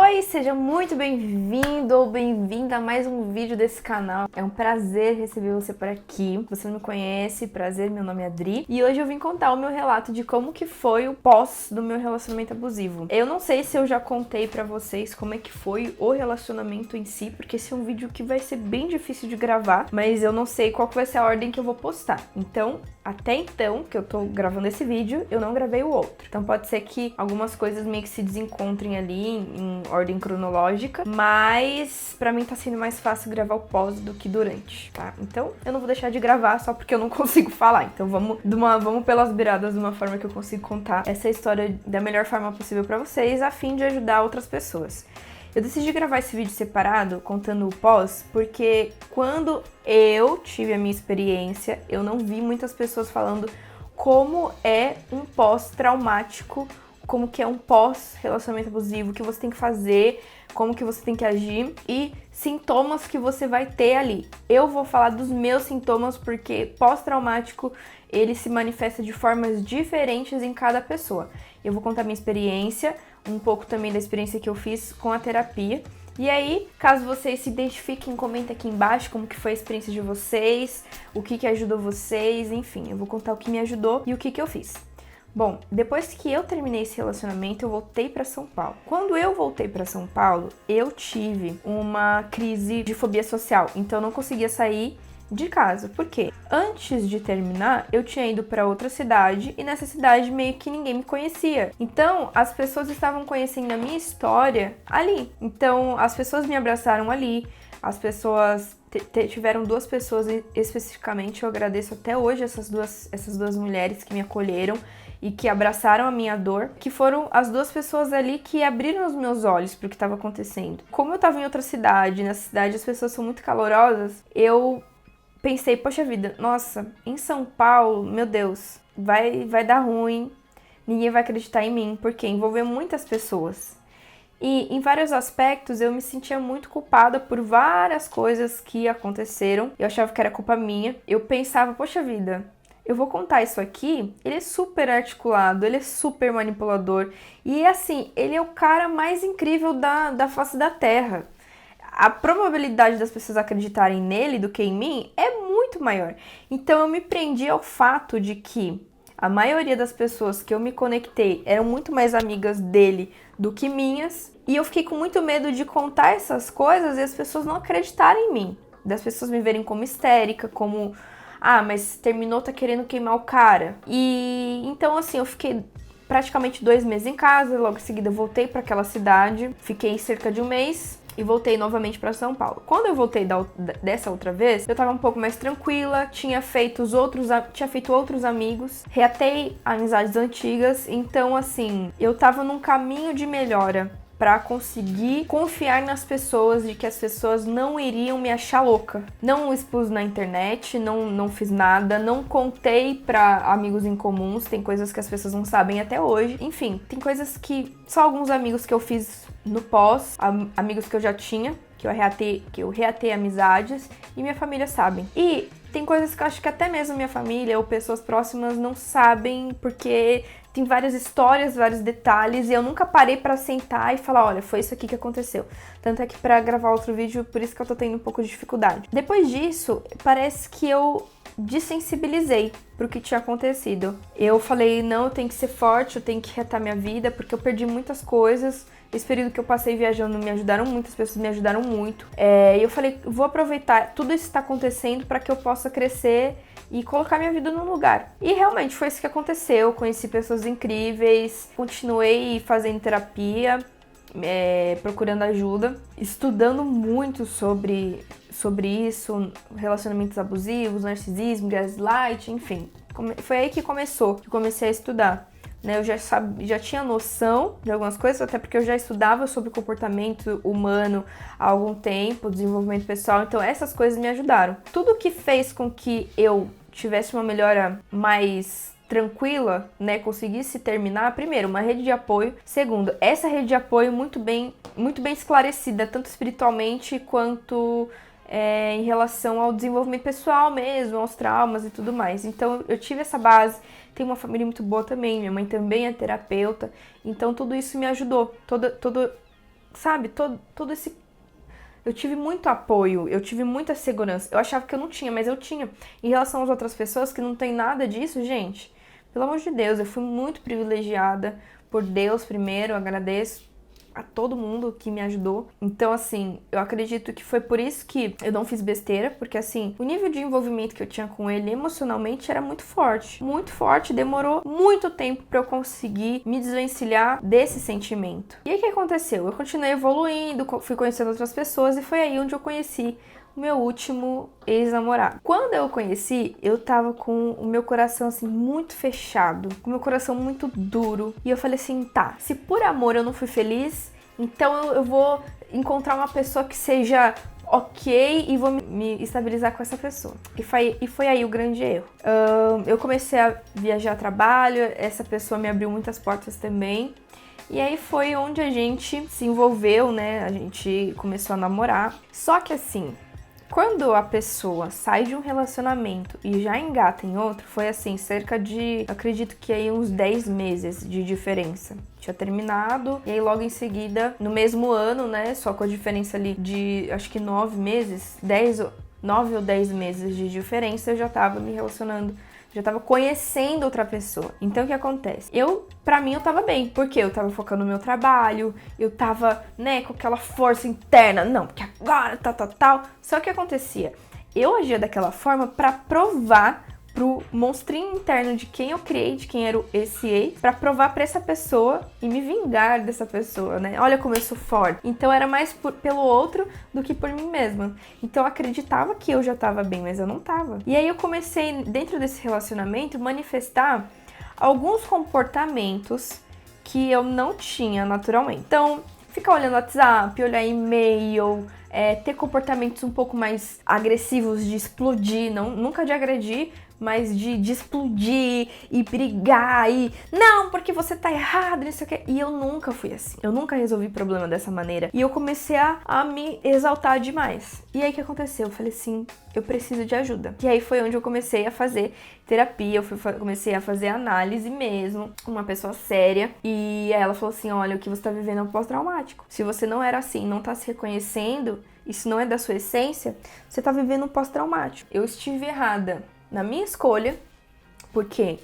Oi, seja muito bem-vindo ou bem-vinda a mais um vídeo desse canal. É um prazer receber você por aqui. Se você não me conhece, prazer, meu nome é Adri. E hoje eu vim contar o meu relato de como que foi o pós do meu relacionamento abusivo. Eu não sei se eu já contei pra vocês como é que foi o relacionamento em si, porque esse é um vídeo que vai ser bem difícil de gravar, mas eu não sei qual que vai ser a ordem que eu vou postar. Então, até então, que eu tô gravando esse vídeo, eu não gravei o outro. Então pode ser que algumas coisas meio que se desencontrem ali em ordem cronológica, mas pra mim tá sendo mais fácil gravar o pós do que durante, tá? Então eu não vou deixar de gravar só porque eu não consigo falar. Então vamos pelas beiradas de uma forma que eu consigo contar essa história da melhor forma possível pra vocês, a fim de ajudar outras pessoas. Eu decidi gravar esse vídeo separado, contando o pós, porque quando eu tive a minha experiência, eu não vi muitas pessoas falando como é um pós-traumático, como que é um pós-relacionamento abusivo, o que você tem que fazer, como que você tem que agir e sintomas que você vai ter ali. Eu vou falar dos meus sintomas porque pós-traumático ele se manifesta de formas diferentes em cada pessoa. Eu vou contar minha experiência, um pouco também da experiência que eu fiz com a terapia. E aí, caso vocês se identifiquem, comenta aqui embaixo como que foi a experiência de vocês, o que ajudou vocês, enfim, eu vou contar o que me ajudou e o que eu fiz. Bom, depois que eu terminei esse relacionamento, eu voltei para São Paulo. Quando eu voltei para São Paulo, eu tive uma crise de fobia social, então eu não conseguia sair de casa. Por quê? Antes de terminar, eu tinha ido para outra cidade e nessa cidade meio que ninguém me conhecia. Então, as pessoas estavam conhecendo a minha história ali. Então, as pessoas me abraçaram ali, as pessoas tiveram duas pessoas especificamente, eu agradeço até hoje essas duas mulheres que me acolheram e que abraçaram a minha dor, que foram as duas pessoas ali que abriram os meus olhos para o que estava acontecendo. Como eu estava em outra cidade, nessa cidade as pessoas são muito calorosas, eu pensei, poxa vida, nossa, em São Paulo, meu Deus, vai dar ruim, ninguém vai acreditar em mim, porque envolveu muitas pessoas. E em vários aspectos eu me sentia muito culpada por várias coisas que aconteceram, eu achava que era culpa minha, eu pensava, poxa vida, eu vou contar isso aqui, ele é super articulado, ele é super manipulador, e assim, ele é o cara mais incrível da face da Terra. A probabilidade das pessoas acreditarem nele do que em mim é muito maior. Então eu me prendi ao fato de que a maioria das pessoas que eu me conectei eram muito mais amigas dele do que minhas. E eu fiquei com muito medo de contar essas coisas e as pessoas não acreditarem em mim. Das pessoas me verem como histérica, como... Ah, mas terminou, tá querendo queimar o cara. E então assim, eu fiquei praticamente 2 meses em casa. Logo em seguida eu voltei para aquela cidade. Fiquei cerca de 1 mês. E voltei novamente para São Paulo. Quando eu voltei dessa outra vez, eu tava um pouco mais tranquila, tinha feito outros amigos, reatei amizades antigas, então assim, eu tava num caminho de melhora para conseguir confiar nas pessoas, de que as pessoas não iriam me achar louca. Não expus na internet, não fiz nada, não contei para amigos em comuns, tem coisas que as pessoas não sabem até hoje. Enfim, tem coisas que só alguns amigos que eu fiz no pós, amigos que eu já tinha, que eu reatei amizades, e minha família sabem. E tem coisas que eu acho que até mesmo minha família ou pessoas próximas não sabem, porque tem várias histórias, vários detalhes, e eu nunca parei pra sentar e falar, olha, foi isso aqui que aconteceu. Tanto é que pra gravar outro vídeo, por isso que eu tô tendo um pouco de dificuldade. Depois disso, parece que eu desensibilizei pro que tinha acontecido. Eu falei, não, eu tenho que ser forte, eu tenho que reatar minha vida, porque eu perdi muitas coisas. Esse período que eu passei viajando me ajudaram muito, as pessoas me ajudaram muito. E eu falei, vou aproveitar tudo isso que está acontecendo para que eu possa crescer e colocar minha vida num lugar. E realmente foi isso que aconteceu. Conheci pessoas incríveis, continuei fazendo terapia, procurando ajuda, estudando muito sobre isso, relacionamentos abusivos, narcisismo, gaslight, enfim. Foi aí que começou, que eu comecei a estudar. Eu já tinha noção de algumas coisas, até porque eu já estudava sobre comportamento humano há algum tempo, desenvolvimento pessoal, então essas coisas me ajudaram. Tudo que fez com que eu tivesse uma melhora mais tranquila, conseguisse terminar, primeiro, uma rede de apoio, segundo, essa rede de apoio muito bem esclarecida, tanto espiritualmente quanto em relação ao desenvolvimento pessoal mesmo, aos traumas e tudo mais. Então eu tive essa base, tenho uma família muito boa também, minha mãe também é terapeuta, então tudo isso me ajudou, sabe, todo esse... Eu tive muito apoio, eu tive muita segurança. Eu achava que eu não tinha, mas eu tinha. Em relação às outras pessoas que não tem nada disso, gente, pelo amor de Deus, eu fui muito privilegiada por Deus primeiro, eu agradeço a todo mundo que me ajudou. Então, assim, eu acredito que foi por isso que eu não fiz besteira, porque, assim, o nível de envolvimento que eu tinha com ele emocionalmente era muito forte. Muito forte, demorou muito tempo pra eu conseguir me desvencilhar desse sentimento. E aí, o que aconteceu? Eu continuei evoluindo, fui conhecendo outras pessoas e foi aí onde eu conheci o meu último ex-namorado. Quando eu o conheci, eu tava com o meu coração, assim, muito fechado, com o meu coração muito duro. E eu falei assim, tá, se por amor eu não fui feliz, então eu vou encontrar uma pessoa que seja ok e vou me estabilizar com essa pessoa. E foi aí o grande erro. Eu comecei a viajar a trabalho, essa pessoa me abriu muitas portas também. E aí foi onde a gente se envolveu, né? A gente começou a namorar. Só que assim, quando a pessoa sai de um relacionamento e já engata em outro, foi assim, cerca de, acredito que aí uns 10 meses de diferença. Tinha terminado, e aí logo em seguida, no mesmo ano, né, só com a diferença ali de, acho que 9 meses, 9 ou 10 meses de diferença, eu já tava me relacionando, já tava conhecendo outra pessoa. Então o que acontece? Pra mim eu tava bem, porque eu tava focando no meu trabalho, eu tava, né, com aquela força interna, não, porque agora, tal. Só que o que acontecia? Eu agia daquela forma pra provar pro monstrinho interno de quem eu criei, de quem era esse ex, pra provar pra essa pessoa e me vingar dessa pessoa, né? Olha como eu sou forte. Então era mais pelo outro do que por mim mesma. Então eu acreditava que eu já tava bem, mas eu não tava. E aí eu comecei, dentro desse relacionamento, manifestar alguns comportamentos que eu não tinha naturalmente. Então, ficar olhando WhatsApp, olhar e-mail, ter comportamentos um pouco mais agressivos de explodir, nunca de agredir, mas de explodir e brigar e não, porque você tá errado, não sei o que. E eu nunca fui assim. Eu nunca resolvi problema dessa maneira. E eu comecei a me exaltar demais. E aí o que aconteceu? Eu falei assim, eu preciso de ajuda. E aí foi onde eu comecei a fazer terapia, comecei a fazer análise mesmo, com uma pessoa séria. E aí ela falou assim, olha, o que você tá vivendo é um pós-traumático. Se você não era assim, não tá se reconhecendo, isso não é da sua essência, você tá vivendo um pós-traumático. Eu estive errada na minha escolha, porque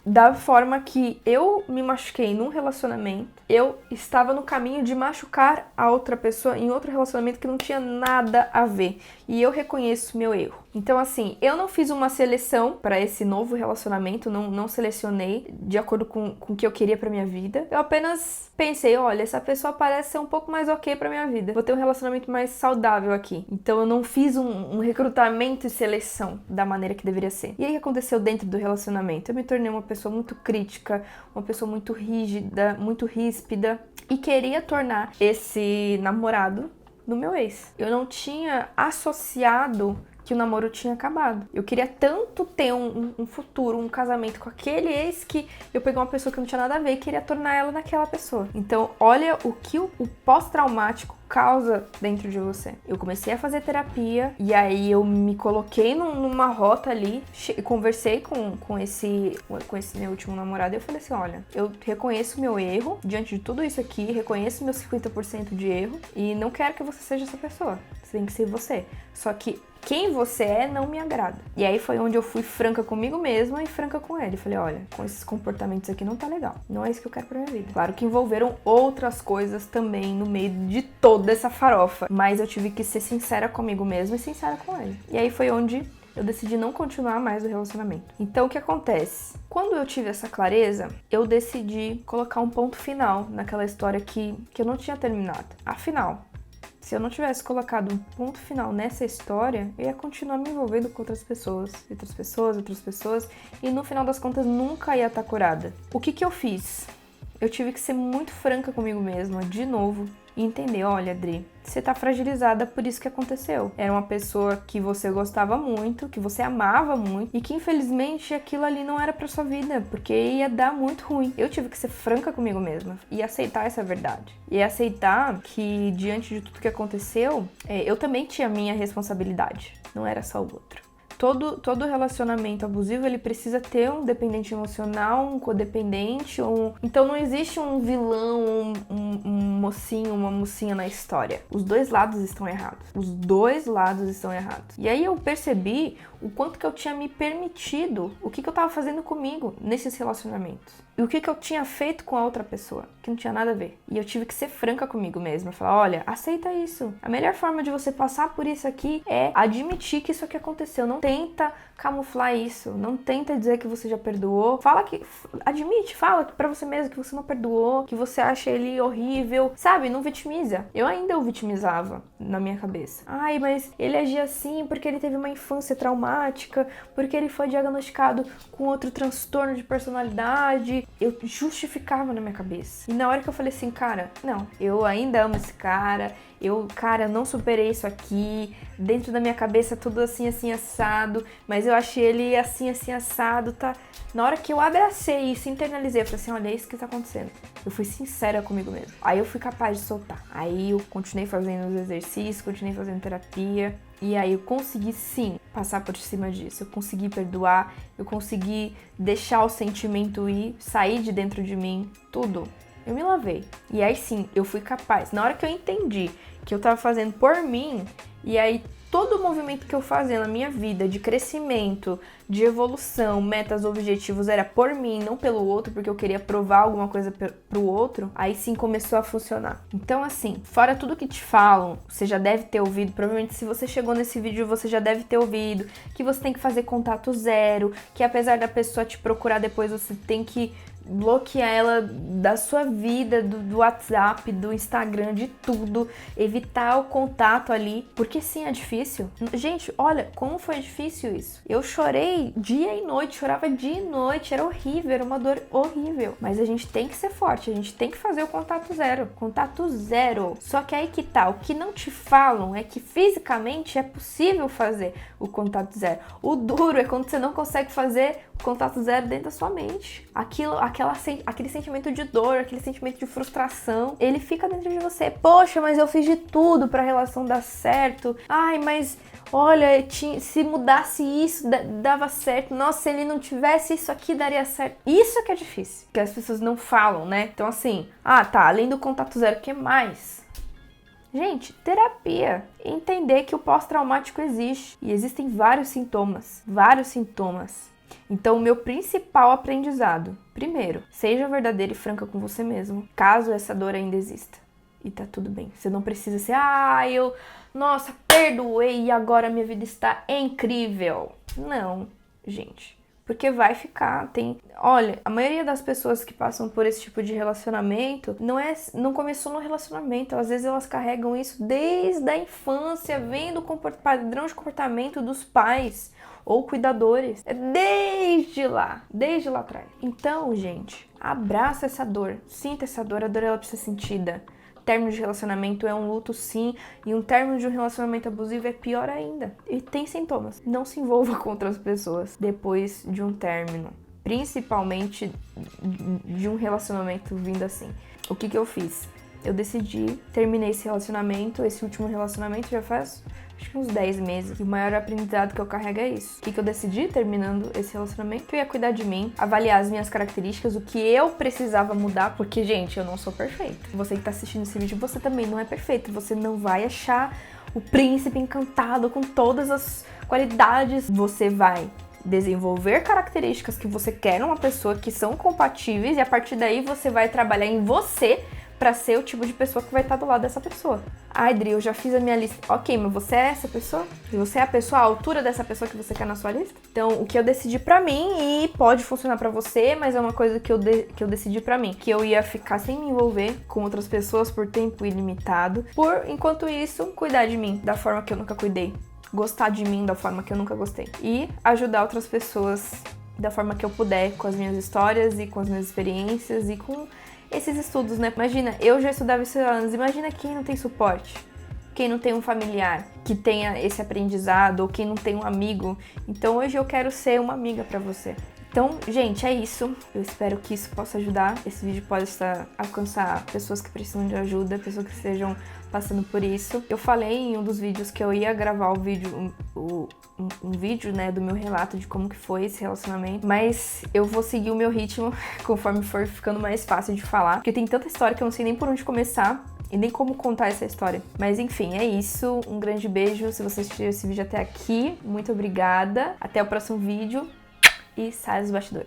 da forma que eu me machuquei num relacionamento, eu estava no caminho de machucar a outra pessoa em outro relacionamento que não tinha nada a ver. E eu reconheço meu erro. Então, assim, eu não fiz uma seleção para esse novo relacionamento, não selecionei de acordo com o que eu queria pra minha vida. Eu apenas pensei, olha, essa pessoa parece ser um pouco mais ok pra minha vida. Vou ter um relacionamento mais saudável aqui. Então, eu não fiz um recrutamento e seleção da maneira que deveria ser. E aí, o que aconteceu dentro do relacionamento? Eu me tornei uma pessoa muito crítica, uma pessoa muito rígida, muito ríspida e queria tornar esse namorado no meu ex. Eu não tinha associado que o namoro tinha acabado. Eu queria tanto ter um futuro, um casamento com aquele ex que eu peguei uma pessoa que não tinha nada a ver e queria tornar ela naquela pessoa. Então, olha o que o pós-traumático causa dentro de você. Eu comecei a fazer terapia e aí eu me coloquei numa rota ali, conversei com esse meu último namorado e eu falei assim, olha, eu reconheço meu erro diante de tudo isso aqui, reconheço meu 50% de erro e não quero que você seja essa pessoa. Você tem que ser você. Só que quem você é não me agrada. E aí foi onde eu fui franca comigo mesma e franca com ele. Falei, olha, com esses comportamentos aqui não tá legal. Não é isso que eu quero pra minha vida. Claro que envolveram outras coisas também no meio de toda essa farofa. Mas eu tive que ser sincera comigo mesma e sincera com ele. E aí foi onde eu decidi não continuar mais o relacionamento. Então o que acontece? Quando eu tive essa clareza, eu decidi colocar um ponto final naquela história que eu não tinha terminado. Afinal, se eu não tivesse colocado um ponto final nessa história, eu ia continuar me envolvendo com outras pessoas, e no final das contas nunca ia estar curada. O que eu fiz? Eu tive que ser muito franca comigo mesma, de novo, e entender, olha, Adri, você tá fragilizada por isso que aconteceu. Era uma pessoa que você gostava muito, que você amava muito, e que infelizmente aquilo ali não era pra sua vida, porque ia dar muito ruim. Eu tive que ser franca comigo mesma e aceitar essa verdade. E aceitar que, diante de tudo que aconteceu, eu também tinha a minha responsabilidade, não era só o outro. todo relacionamento abusivo, ele precisa ter um dependente emocional, um codependente, então não existe um vilão, um mocinho, uma mocinha na história. Os dois lados estão errados. Os dois lados estão errados. E aí eu percebi o quanto que eu tinha me permitido, o que eu tava fazendo comigo nesses relacionamentos. E o que eu tinha feito com a outra pessoa, que não tinha nada a ver. E eu tive que ser franca comigo mesma, falar, olha, aceita isso. A melhor forma de você passar por isso aqui é admitir que isso aqui aconteceu. Não tenta camuflar isso, não tenta dizer que você já perdoou. Admite, fala pra você mesmo que você não perdoou, que você acha ele horrível, sabe? Não vitimiza. Eu ainda o vitimizava na minha cabeça. Ai, mas ele agia assim porque ele teve uma infância traumática, porque ele foi diagnosticado com outro transtorno de personalidade. Eu justificava na minha cabeça. E na hora que eu falei assim, cara, não, eu ainda amo esse cara, eu não superei isso aqui, dentro da minha cabeça tudo assim, assim, assado, mas eu achei ele assim, assim, assado, tá? Na hora que eu abracei isso, internalizei, eu falei assim, olha, é isso que tá acontecendo. Eu fui sincera comigo mesmo. Aí eu fui capaz de soltar. Aí eu continuei fazendo os exercícios, continuei fazendo terapia. E aí eu consegui sim passar por cima disso. Eu consegui perdoar, eu consegui deixar o sentimento ir, sair de dentro de mim, tudo. Eu me lavei. E aí sim, eu fui capaz. Na hora que eu entendi que eu tava fazendo por mim, e aí todo o movimento que eu fazia na minha vida de crescimento, de evolução, metas, objetivos, era por mim, não pelo outro, porque eu queria provar alguma coisa pro outro, aí sim começou a funcionar. Então assim, fora tudo que te falam, você já deve ter ouvido, provavelmente se você chegou nesse vídeo, você já deve ter ouvido, que você tem que fazer contato zero, que apesar da pessoa te procurar depois, você tem que bloquear ela da sua vida, do WhatsApp, do Instagram, de tudo, evitar o contato ali, porque sim, é difícil. Gente, olha, como foi difícil isso. Eu chorei dia e noite, chorava dia e noite, era horrível, era uma dor horrível. Mas a gente tem que ser forte, a gente tem que fazer o contato zero. Contato zero. Só que aí que tá, o que não te falam é que fisicamente é possível fazer o contato zero. O duro é quando você não consegue fazer o contato zero dentro da sua mente. Aquele sentimento de dor, aquele sentimento de frustração, ele fica dentro de você. Poxa, mas eu fiz de tudo pra relação dar certo. Ai, mas olha, se mudasse isso, dava certo. Nossa, se ele não tivesse isso aqui, daria certo. Isso que é difícil, que as pessoas não falam, né? Então assim, tá, além do contato zero, o que mais? Gente, terapia. Entender que o pós-traumático existe. E existem vários sintomas. Então, o meu principal aprendizado, primeiro, seja verdadeira e franca com você mesmo, caso essa dor ainda exista. E tá tudo bem. Você não precisa ser, nossa, perdoei e agora minha vida está incrível. Não, gente. Porque vai ficar, Olha, a maioria das pessoas que passam por esse tipo de relacionamento não começou no relacionamento. Às vezes elas carregam isso desde a infância, vem do padrão de comportamento dos pais ou cuidadores. É desde lá atrás. Então, gente, abraça essa dor, sinta essa dor, a dor ela precisa ser sentida. Término de relacionamento é um luto sim, e um término de um relacionamento abusivo é pior ainda. E tem sintomas. Não se envolva com outras pessoas depois de um término, principalmente de um relacionamento vindo assim. O que eu fiz? Eu decidi, terminei esse último relacionamento já faz acho que uns 10 meses. E o maior aprendizado que eu carrego é isso. O que eu decidi, terminando esse relacionamento, eu ia cuidar de mim, avaliar as minhas características, o que eu precisava mudar, porque, gente, eu não sou perfeita. Você que tá assistindo esse vídeo, você também não é perfeito. Você não vai achar o príncipe encantado com todas as qualidades. Você vai desenvolver características que você quer numa pessoa que são compatíveis e a partir daí você vai trabalhar em você pra ser o tipo de pessoa que vai estar do lado dessa pessoa. Ai, Dri, eu já fiz a minha lista. Ok, mas você é essa pessoa? Você é a pessoa, a altura dessa pessoa que você quer na sua lista? Então, o que eu decidi pra mim, e pode funcionar pra você, mas é uma coisa que eu decidi pra mim, que eu ia ficar sem me envolver com outras pessoas por tempo ilimitado, enquanto isso, cuidar de mim da forma que eu nunca cuidei, gostar de mim da forma que eu nunca gostei, e ajudar outras pessoas da forma que eu puder, com as minhas histórias e com as minhas experiências e com esses estudos, né? Imagina, eu já estudava isso há anos, imagina quem não tem suporte, quem não tem um familiar que tenha esse aprendizado, ou quem não tem um amigo. Então hoje eu quero ser uma amiga pra você. Então, gente, é isso. Eu espero que isso possa ajudar. Esse vídeo pode alcançar pessoas que precisam de ajuda, pessoas que estejam passando por isso. Eu falei em um dos vídeos que eu ia gravar um vídeo, né, do meu relato de como que foi esse relacionamento, mas eu vou seguir o meu ritmo conforme for ficando mais fácil de falar, porque tem tanta história que eu não sei nem por onde começar e nem como contar essa história. Mas enfim, é isso. Um grande beijo se você assistiu esse vídeo até aqui. Muito obrigada. Até o próximo vídeo e sai dos bastidores.